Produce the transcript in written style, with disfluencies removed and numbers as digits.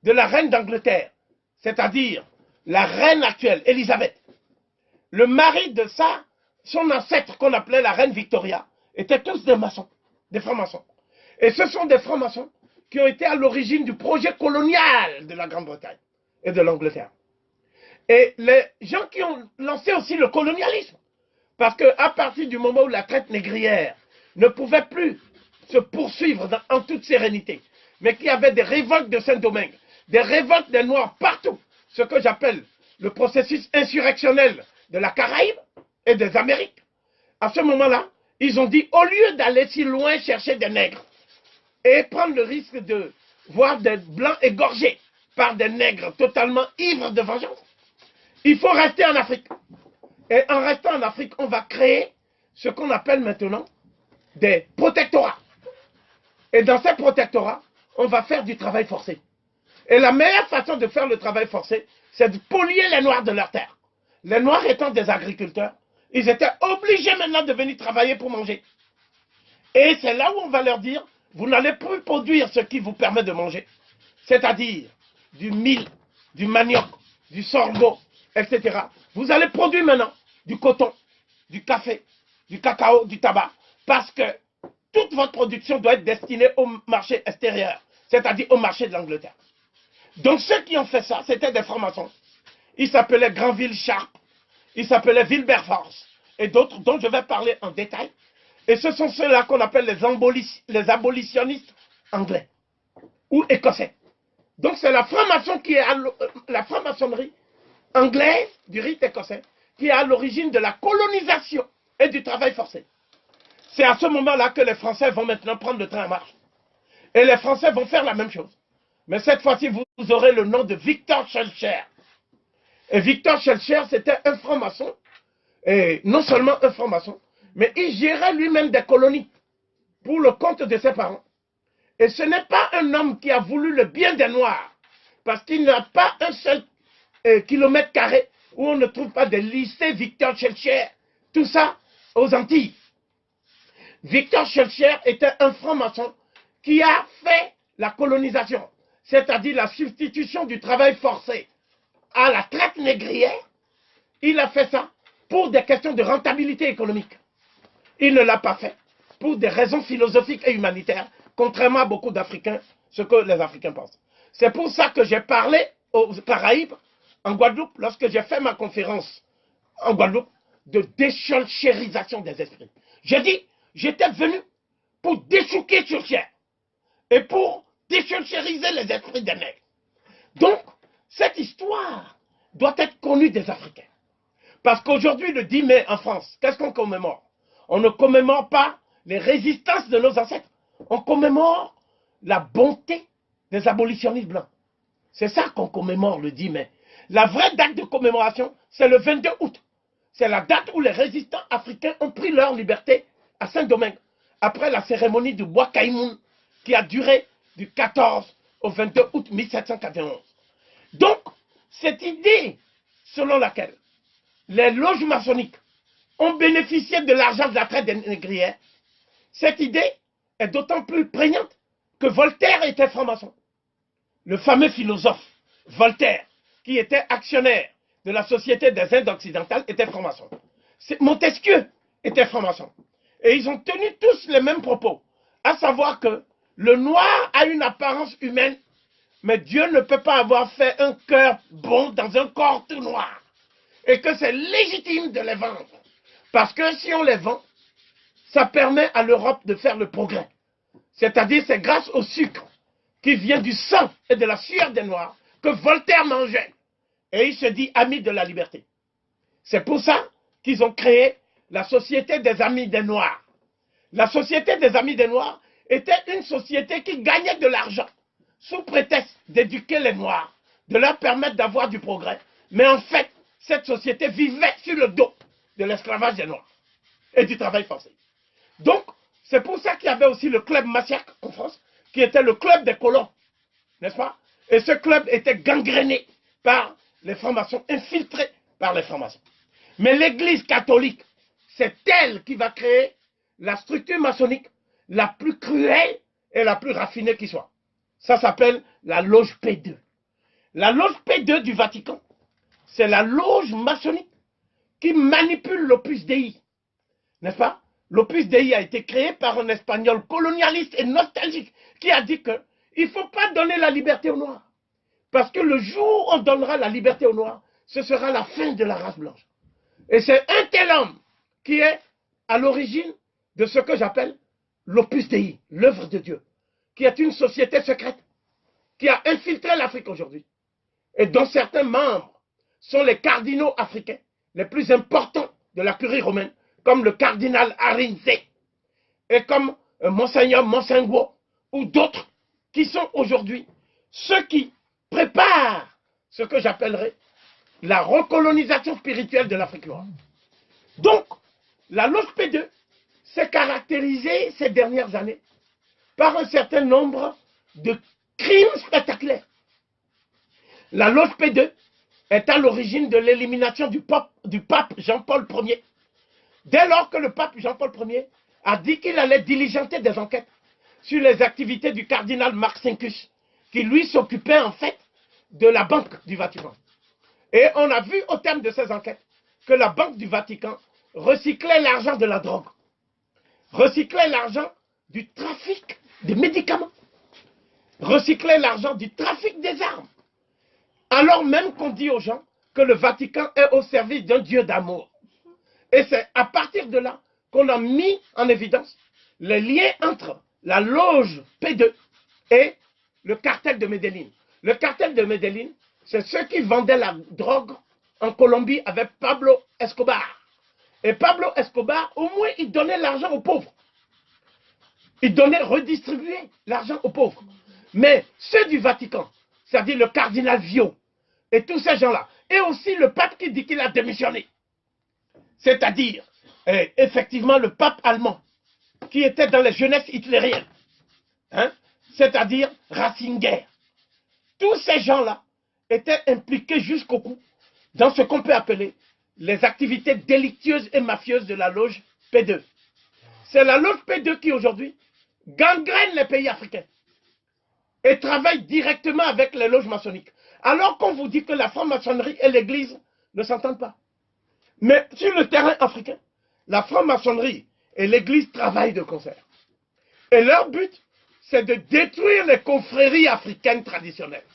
de la reine d'Angleterre, c'est-à-dire la reine actuelle, Élisabeth. Le mari de ça, son ancêtre qu'on appelait la reine Victoria, étaient tous des maçons, des francs-maçons. Et ce sont des francs-maçons qui ont été à l'origine du projet colonial de la Grande-Bretagne et de l'Angleterre. Et les gens qui ont lancé aussi le colonialisme, parce qu'à partir du moment où la traite négrière ne pouvait plus se poursuivre en toute sérénité, mais qu'il y avait des révoltes de Saint-Domingue, des révoltes des Noirs partout, ce que j'appelle le processus insurrectionnel de la Caraïbe et des Amériques, à ce moment-là, ils ont dit, au lieu d'aller si loin chercher des nègres et prendre le risque de voir des blancs égorgés par des nègres totalement ivres de vengeance, il faut rester en Afrique. Et en restant en Afrique, on va créer ce qu'on appelle maintenant des protectorats. Et dans ces protectorats, on va faire du travail forcé. Et la meilleure façon de faire le travail forcé, c'est de spolier les Noirs de leur terre. Les Noirs étant des agriculteurs, ils étaient obligés maintenant de venir travailler pour manger. Et c'est là où on va leur dire, vous n'allez plus produire ce qui vous permet de manger. C'est-à-dire du mil, du manioc, du sorgho, etc. Vous allez produire maintenant du coton, du café, du cacao, du tabac. Parce que toute votre production doit être destinée au marché extérieur, c'est-à-dire au marché de l'Angleterre. Donc ceux qui ont fait ça, c'était des francs-maçons. Ils s'appelaient Granville Sharp, ils s'appelaient Wilberforce, et d'autres dont je vais parler en détail. Et ce sont ceux-là qu'on appelle les abolitionnistes anglais ou écossais. Donc c'est la franc-maçon qui est la franc-maçonnerie anglaise du rite écossais qui est à l'origine de la colonisation et du travail forcé. C'est à ce moment-là que les Français vont maintenant prendre le train en marche. Et les Français vont faire la même chose. Mais cette fois-ci, vous aurez le nom de Victor Schœlcher. Et Victor Schœlcher, c'était un franc-maçon, et non seulement un franc-maçon, mais il gérait lui-même des colonies pour le compte de ses parents. Et ce n'est pas un homme qui a voulu le bien des Noirs, parce qu'il n'y a pas un seul kilomètre carré où on ne trouve pas de lycée Victor Schœlcher, tout ça aux Antilles. Victor Schœlcher était un franc-maçon qui a fait la colonisation, c'est-à-dire la substitution du travail forcé à la traite négrière. Il a fait ça pour des questions de rentabilité économique. Il ne l'a pas fait pour des raisons philosophiques et humanitaires, contrairement à beaucoup d'Africains, ce que les Africains pensent. C'est pour ça que j'ai parlé aux Caraïbes, en Guadeloupe, lorsque j'ai fait ma conférence en Guadeloupe, de déscholchérisation des esprits. J'ai dit, j'étais venu pour déchouquer Schœlcher et pour déscholchériser les esprits des nègres. Donc, cette histoire doit être connue des Africains. Parce qu'aujourd'hui, le 10 mai en France, qu'est-ce qu'on commémore? On ne commémore pas les résistances de nos ancêtres. On commémore la bonté des abolitionnistes blancs. C'est ça qu'on commémore le 10 mai. La vraie date de commémoration, c'est le 22 août. C'est la date où les résistants africains ont pris leur liberté à Saint-Domingue, après la cérémonie du Bois Caïmoun, qui a duré du 14 au 22 août 1791. Donc, cette idée selon laquelle les loges maçonniques ont bénéficié de l'argent de la traite des négrières, cette idée est d'autant plus prégnante que Voltaire était franc-maçon. Le fameux philosophe Voltaire, qui était actionnaire de la Société des Indes occidentales, était franc-maçon. Montesquieu était franc-maçon. Et ils ont tenu tous les mêmes propos, à savoir que le noir a une apparence humaine, mais Dieu ne peut pas avoir fait un cœur bon dans un corps tout noir. Et que c'est légitime de les vendre. Parce que si on les vend, ça permet à l'Europe de faire le progrès. C'est-à-dire, c'est grâce au sucre qui vient du sang et de la sueur des Noirs que Voltaire mangeait. Et il se dit ami de la liberté. C'est pour ça qu'ils ont créé la Société des Amis des Noirs. La Société des Amis des Noirs était une société qui gagnait de l'argent sous prétexte d'éduquer les Noirs, de leur permettre d'avoir du progrès. Mais en fait, cette société vivait sur le dos de l'esclavage des Noirs et du travail forcé. Donc, c'est pour ça qu'il y avait aussi le club Massiac en France, qui était le club des colons, n'est-ce pas? Et ce club était gangréné par les francs-maçons, infiltrés par les francs-maçons. Mais l'Église catholique, c'est elle qui va créer la structure maçonnique la plus cruelle et la plus raffinée qui soit. Ça s'appelle la loge P2. La loge P2 du Vatican, c'est la loge maçonnique qui manipule l'Opus Dei. N'est-ce pas? L'Opus Dei a été créé par un Espagnol colonialiste et nostalgique qui a dit qu'il ne faut pas donner la liberté aux Noirs. Parce que le jour où on donnera la liberté aux Noirs, ce sera la fin de la race blanche. Et c'est un tel homme qui est à l'origine de ce que j'appelle l'Opus Dei, l'œuvre de Dieu, qui est une société secrète, qui a infiltré l'Afrique aujourd'hui, et dont certains membres sont les cardinaux africains les plus importants de la curie romaine, comme le cardinal Arinze, et comme Monseigneur Monsengwo, ou d'autres qui sont aujourd'hui ceux qui préparent ce que j'appellerais la recolonisation spirituelle de l'Afrique noire. Donc, la loge P2 s'est caractérisée ces dernières années par un certain nombre de crimes spectaculaires. La loge P2 est à l'origine de l'élimination du pape Jean-Paul Ier, dès lors que le pape Jean-Paul Ier a dit qu'il allait diligenter des enquêtes sur les activités du cardinal Marcinkus, qui lui s'occupait en fait de la Banque du Vatican. Et on a vu au terme de ces enquêtes que la Banque du Vatican recyclait l'argent de la drogue, recyclait l'argent du trafic des médicaments, recyclait l'argent du trafic des armes, alors même qu'on dit aux gens que le Vatican est au service d'un Dieu d'amour. Et c'est à partir de là qu'on a mis en évidence les liens entre la loge P2 et le cartel de Medellín. Le cartel de Medellín, c'est ceux qui vendaient la drogue en Colombie avec Pablo Escobar. Et Pablo Escobar, au moins, il donnait l'argent aux pauvres. Il donnait, redistribuait l'argent aux pauvres. Mais ceux du Vatican, c'est-à-dire le cardinal Vio, et tous ces gens-là, et aussi le pape qui dit qu'il a démissionné, c'est-à-dire, effectivement, le pape allemand, qui était dans les jeunesses hitlériennes, hein, c'est-à-dire Ratzinger. Tous ces gens-là étaient impliqués jusqu'au cou dans ce qu'on peut appeler les activités délictueuses et mafieuses de la loge P2. C'est la loge P2 qui aujourd'hui gangrène les pays africains et travaille directement avec les loges maçonniques. Alors qu'on vous dit que la franc-maçonnerie et l'église ne s'entendent pas. Mais sur le terrain africain, la franc-maçonnerie et l'église travaillent de concert. Et leur but, c'est de détruire les confréries africaines traditionnelles.